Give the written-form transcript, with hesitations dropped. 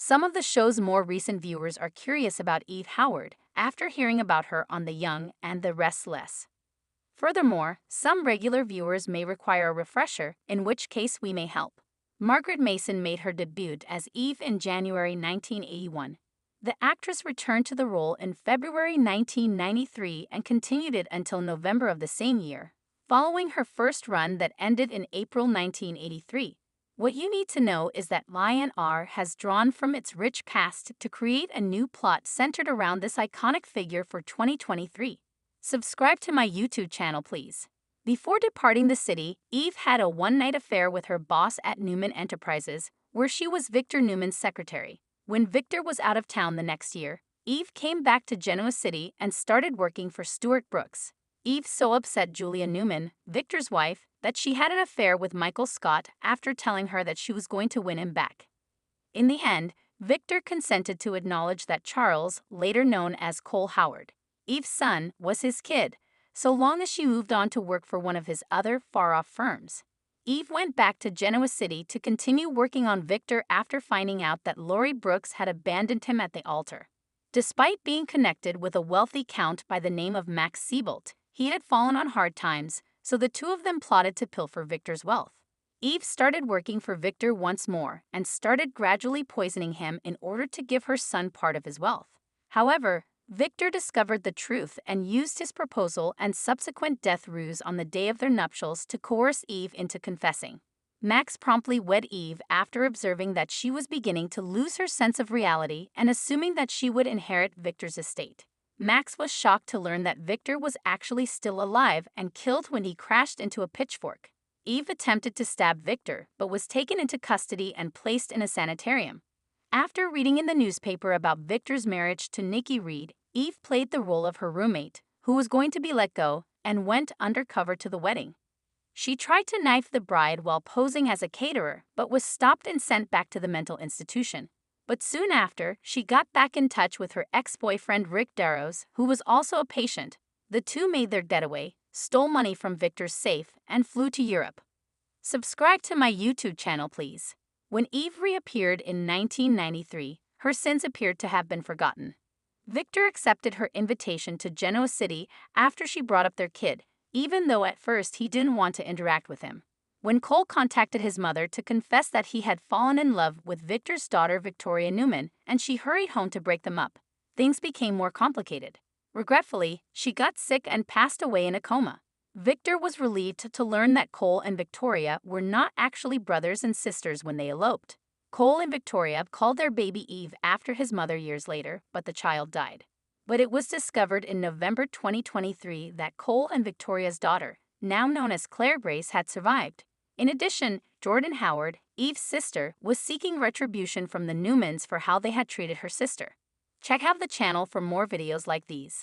Some of the show's more recent viewers are curious about Eve Howard after hearing about her on The Young and the Restless. Furthermore, some regular viewers may require a refresher, in which case we may help. Margaret Mason made her debut as Eve in January 1981. The actress returned to the role in February 1993 and continued it until November of the same year, following her first run that ended in April 1983. What you need to know is that Lion R has drawn from its rich past to create a new plot centered around this iconic figure for 2023. Subscribe to my YouTube channel, please. Before departing the city, Eve had a one-night affair with her boss at Newman Enterprises, where she was Victor Newman's secretary. When Victor was out of town the next year, Eve came back to Genoa City and started working for Stuart Brooks. Eve so upset Julia Newman, Victor's wife, that she had an affair with Michael Scott after telling her that she was going to win him back. In the end, Victor consented to acknowledge that Charles, later known as Cole Howard, Eve's son, was his kid, so long as she moved on to work for one of his other far-off firms. Eve went back to Genoa City to continue working on Victor after finding out that Laurie Brooks had abandoned him at the altar. Despite being connected with a wealthy count by the name of Max Siebold, he had fallen on hard times, so the two of them plotted to pilfer Victor's wealth. Eve started working for Victor once more and started gradually poisoning him in order to give her son part of his wealth. However, Victor discovered the truth and used his proposal and subsequent death ruse on the day of their nuptials to coerce Eve into confessing. Max promptly wed Eve after observing that she was beginning to lose her sense of reality and assuming that she would inherit Victor's estate. Max was shocked to learn that Victor was actually still alive and killed when he crashed into a pitchfork. Eve attempted to stab Victor, but was taken into custody and placed in a sanitarium. After reading in the newspaper about Victor's marriage to Nikki Reed, Eve played the role of her roommate, who was going to be let go, and went undercover to the wedding. She tried to knife the bride while posing as a caterer, but was stopped and sent back to the mental institution. But soon after, she got back in touch with her ex-boyfriend Rick Darrows, who was also a patient. The two made their getaway, stole money from Victor's safe, and flew to Europe. Subscribe to my YouTube channel, please. When Eve reappeared in 1993, her sins appeared to have been forgotten. Victor accepted her invitation to Genoa City after she brought up their kid, even though at first he didn't want to interact with him. When Cole contacted his mother to confess that he had fallen in love with Victor's daughter Victoria Newman and she hurried home to break them up, things became more complicated. Regretfully, she got sick and passed away in a coma. Victor was relieved to learn that Cole and Victoria were not actually brothers and sisters when they eloped. Cole and Victoria called their baby Eve after his mother years later, but the child died. But it was discovered in November 2023 that Cole and Victoria's daughter, now known as Claire Grace, had survived. In addition, Jordan Howard, Eve's sister, was seeking retribution from the Newmans for how they had treated her sister. Check out the channel for more videos like these.